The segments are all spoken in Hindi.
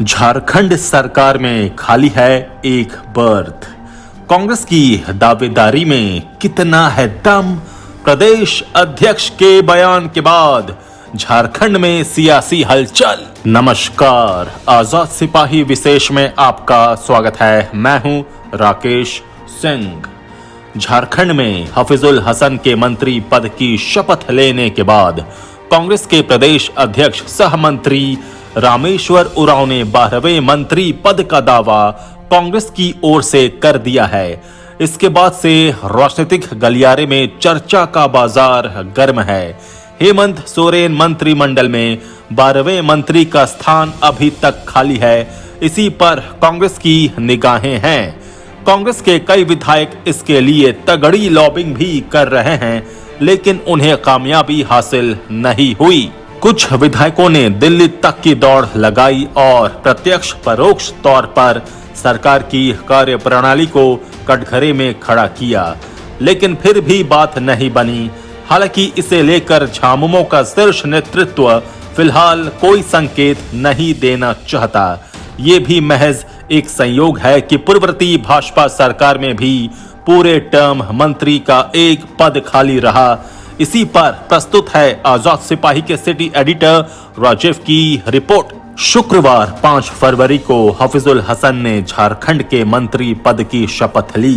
झारखंड सरकार में खाली है एक बर्थ। कांग्रेस की दावेदारी में कितना है दम? प्रदेश अध्यक्ष के बयान के बाद झारखंड में सियासी हलचल। नमस्कार, आजाद सिपाही विशेष में आपका स्वागत है। मैं हूं राकेश सिंह। झारखंड में हफीजुल हसन के मंत्री पद की शपथ लेने के बाद कांग्रेस के प्रदेश अध्यक्ष सह मंत्री रामेश्वर उरांव ने 12वें मंत्री पद का दावा कांग्रेस की ओर से कर दिया है। इसके बाद से राजनीतिक गलियारे में चर्चा का बाजार गर्म है। हेमंत सोरेन मंत्रिमंडल में 12वें मंत्री का स्थान अभी तक खाली है। इसी पर कांग्रेस की निगाहें हैं। कांग्रेस के कई विधायक इसके लिए तगड़ी लॉबिंग भी कर रहे हैं, लेकिन उन्हें कामयाबी हासिल नहीं हुई। कुछ विधायकों ने दिल्ली तक की दौड़ लगाई और प्रत्यक्ष परोक्ष तौर पर सरकार की कार्यप्रणाली को कटघरे में खड़ा किया, लेकिन फिर भी बात नहीं बनी। हालांकि इसे लेकर झामुमो का शीर्ष नेतृत्व फिलहाल कोई संकेत नहीं देना चाहता। ये भी महज एक संयोग है कि पूर्ववर्ती भाजपा सरकार में भी पूरे टर्म मंत्री का एक पद खाली रहा। इसी पर प्रस्तुत है आजाद सिपाही के सिटी एडिटर राजीव की रिपोर्ट। शुक्रवार 5 फरवरी को हफीजुल हसन ने झारखंड के मंत्री पद की शपथ ली।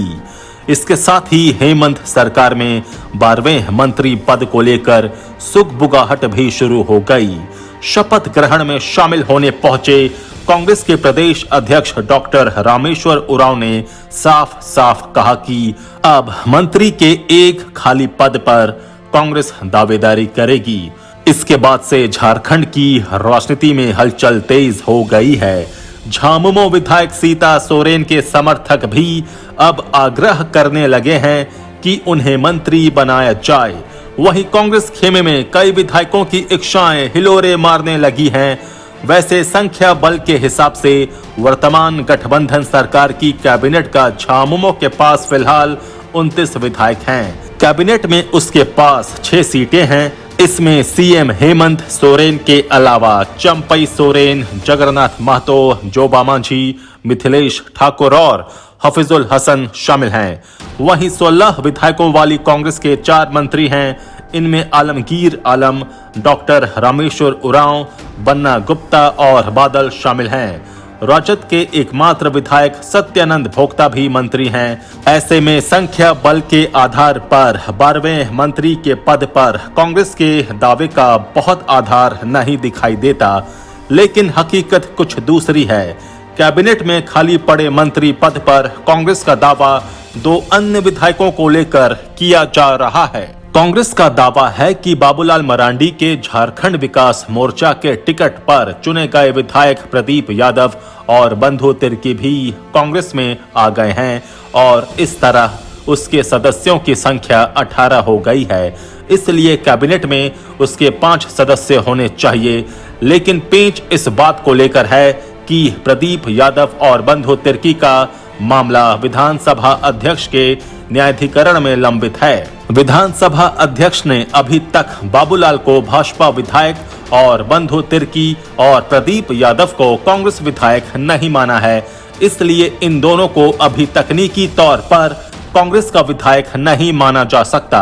इसके साथ ही हेमंत सरकार में 12वें मंत्री पद को लेकर सुगबुगाहट भी शुरू हो गई। शपथ ग्रहण में शामिल होने पहुंचे कांग्रेस के प्रदेश अध्यक्ष डॉक्टर रामेश्वर उरांव ने साफ साफ कहा कि अब मंत्री के एक खाली पद पर कांग्रेस दावेदारी करेगी। इसके बाद से झारखंड की राजनीति में हलचल तेज हो गई है। झामुमो विधायक सीता सोरेन के समर्थक भी अब आग्रह करने लगे हैं कि उन्हें मंत्री बनाया जाए। वहीं कांग्रेस खेमे में कई विधायकों की इच्छाएं हिलोरे मारने लगी हैं। वैसे संख्या बल के हिसाब से वर्तमान गठबंधन सरकार की कैबिनेट का झामुमो के पास फिलहाल 29 विधायक हैं। कैबिनेट में उसके पास 6 सीटें हैं। इसमें सीएम हेमंत सोरेन के अलावा चंपई सोरेन, जगन्नाथ महतो, जोबा मांझी, मिथिलेश ठाकुर और हफीजुल हसन शामिल हैं। वहीं 16 विधायकों वाली कांग्रेस के 4 मंत्री हैं। इनमें आलमगीर आलम, डॉक्टर रामेश्वर उरांव, बन्ना गुप्ता और बादल शामिल हैं। राजद के एकमात्र विधायक सत्यानंद भोक्ता भी मंत्री हैं। ऐसे में संख्या बल के आधार पर 12वें मंत्री के पद पर कांग्रेस के दावे का बहुत आधार नहीं दिखाई देता, लेकिन हकीकत कुछ दूसरी है। कैबिनेट में खाली पड़े मंत्री पद पर कांग्रेस का दावा 2 अन्य विधायकों को लेकर किया जा रहा है। कांग्रेस का दावा है कि बाबूलाल मरांडी के झारखंड विकास मोर्चा के टिकट पर चुने गए विधायक प्रदीप यादव और बंधु तिर्की भी कांग्रेस में आ गए हैं और इस तरह उसके सदस्यों की संख्या 18 हो गई है। इसलिए कैबिनेट में उसके 5 सदस्य होने चाहिए, लेकिन पेंच इस बात को लेकर है कि प्रदीप यादव और बंधु तिर्की का मामला विधानसभा अध्यक्ष के न्यायाधिकरण में लंबित है। विधानसभा अध्यक्ष ने अभी तक बाबूलाल को भाजपा विधायक और बंधु तिर्की और प्रदीप यादव को कांग्रेस विधायक नहीं माना है। इसलिए इन दोनों को अभी तकनीकी तौर पर कांग्रेस का विधायक नहीं माना जा सकता।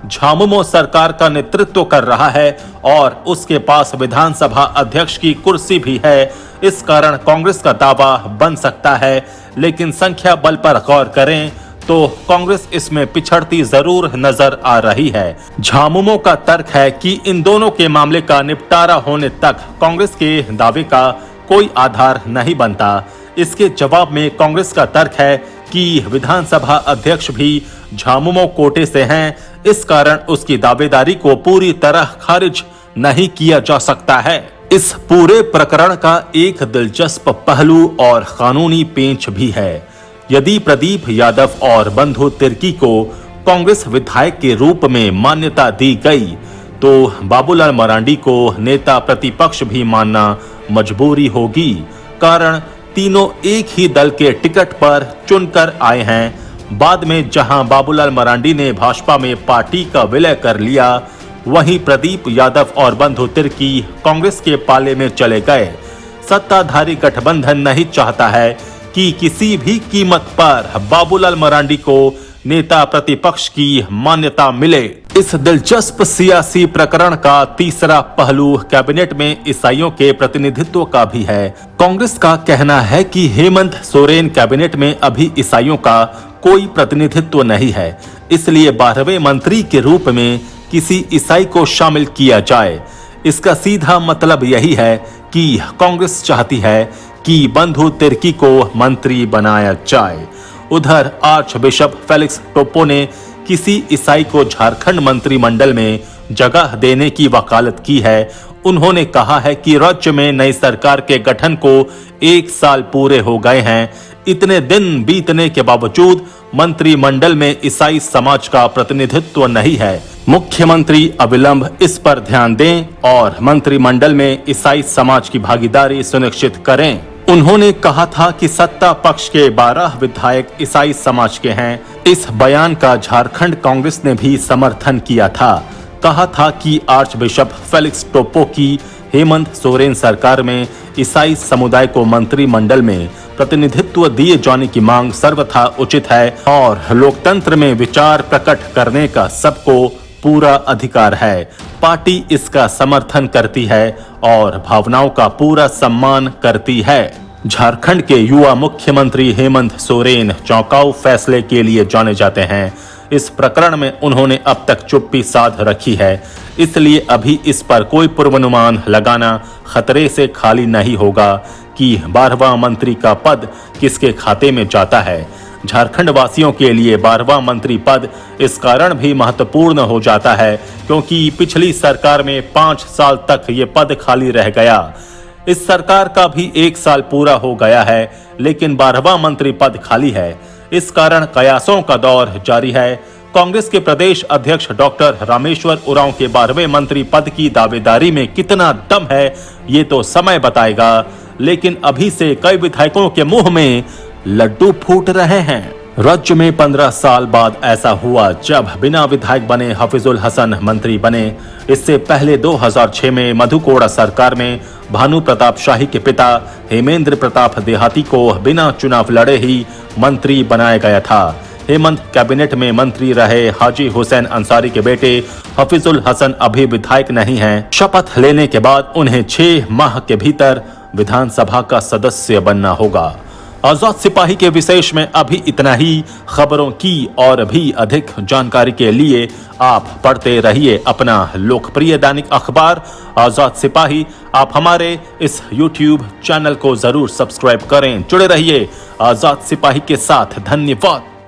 झामुमो सरकार का नेतृत्व कर रहा है और उसके पास विधानसभा अध्यक्ष की कुर्सी भी है। इस कारण कांग्रेस का दावा बन सकता है, लेकिन संख्या बल पर गौर करें तो कांग्रेस इसमें पिछड़ती जरूर नजर आ रही है। झामुमो का तर्क है कि इन दोनों के मामले का निपटारा होने तक कांग्रेस के दावे का कोई आधार नहीं बनता। इसके जवाब में कांग्रेस का तर्क है कि विधानसभा अध्यक्ष भी झामुमो कोटे से हैं। इस कारण उसकी दावेदारी को पूरी तरह खारिज नहीं किया जा सकता है। इस पूरे प्रकरण का एक दिलचस्प पहलू और कानूनी पेंच भी है। यदि प्रदीप यादव और बंधु तिर्की को कांग्रेस विधायक के रूप में मान्यता दी गई, तो बाबूलाल मरांडी को नेता प्रतिपक्ष भी मानना मजबूरी होगी। कारण तीनों एक ही दल के टिकट पर चुनकर आए हैं। बाद में जहां बाबूलाल मरांडी ने भाजपा में पार्टी का विलय कर लिया, वहीं प्रदीप यादव और बंधु तिर्की कांग्रेस के पाले में चले गए। सत्ताधारी गठबंधन नहीं चाहता है कि किसी भी कीमत पर बाबूलाल मरांडी को नेता प्रतिपक्ष की मान्यता मिले। इस दिलचस्प सियासी प्रकरण का तीसरा पहलू कैबिनेट में ईसाइयों के प्रतिनिधित्व का भी है। कांग्रेस का कहना है कि हेमंत सोरेन कैबिनेट में अभी ईसाइयों का कोई प्रतिनिधित्व नहीं है, इसलिए 12वें मंत्री के रूप में किसी ईसाई को शामिल किया जाए। इसका सीधा मतलब यही है कि कांग्रेस चाहती है कि बंधु तिर्की को मंत्री बनाया जाए। उधर आर्च बिशप फेलिक्स टोप्पो ने किसी ईसाई को झारखंड मंत्रिमंडल में जगह देने की वकालत की है। उन्होंने कहा है कि राज्य में नई सरकार के गठन को 1 साल पूरे हो गए हैं। इतने दिन बीतने के बावजूद मंत्रिमंडल में ईसाई समाज का प्रतिनिधित्व नहीं है। मुख्यमंत्री अविलंब इस पर ध्यान दें और मंत्रिमंडल में ईसाई समाज की भागीदारी सुनिश्चित करें। उन्होंने कहा था कि सत्ता पक्ष के 12 विधायक ईसाई समाज के हैं। इस बयान का झारखंड कांग्रेस ने भी समर्थन किया था। कहा था कि आर्च बिशप फेलिक्स टोप्पो की हेमंत सोरेन सरकार में ईसाई समुदाय को मंत्रिमंडल में प्रतिनिधित्व दिए जाने की मांग सर्वथा उचित है और लोकतंत्र में विचार प्रकट करने का सबको पूरा अधिकार है। पार्टी इसका समर्थन करती है और भावनाओं का पूरा सम्मान करती है। झारखंड के युवा मुख्यमंत्री हेमंत सोरेन चौंकाऊ फैसले के लिए जाने जाते हैं। इस प्रकरण में उन्होंने अब तक चुप्पी साध रखी है, इसलिए अभी इस पर कोई पूर्वानुमान लगाना खतरे से खाली नहीं होगा कि 12वां मंत्री का पद किसके खाते में जाता है। झारखंड वासियों के लिए 12वां मंत्री पद इस कारण भी महत्वपूर्ण हो जाता है क्योंकि पिछली सरकार में 5 साल तक ये पद खाली रह गया। इस सरकार का भी 1 साल पूरा हो गया है, लेकिन 12वां मंत्री पद खाली है। इस कारण कयासों का दौर जारी है। कांग्रेस के प्रदेश अध्यक्ष डॉक्टर रामेश्वर उरांव के 12वें मंत्री पद की दावेदारी में कितना दम है ये तो समय बताएगा, लेकिन अभी से कई विधायकों के मुंह में लड्डू फूट रहे हैं। राज्य में 15 साल बाद ऐसा हुआ जब बिना विधायक बने हफीजुल हसन मंत्री बने। इससे पहले 2006 में मधु कोड़ा सरकार में भानु प्रताप शाही के पिता हेमेंद्र प्रताप देहाती को बिना चुनाव लड़े ही मंत्री बनाया गया था। हेमंत कैबिनेट में मंत्री रहे हाजी हुसैन अंसारी के बेटे हफीजुल हसन अभी विधायक नहीं हैं। शपथ लेने के बाद उन्हें 6 माह के भीतर विधानसभा का सदस्य बनना होगा। आजाद सिपाही के विशेष में अभी इतना ही। खबरों की और भी अधिक जानकारी के लिए आप पढ़ते रहिए अपना लोकप्रिय दैनिक अखबार आजाद सिपाही। आप हमारे इस YouTube चैनल को जरूर सब्सक्राइब करें। जुड़े रहिए आजाद सिपाही के साथ। धन्यवाद।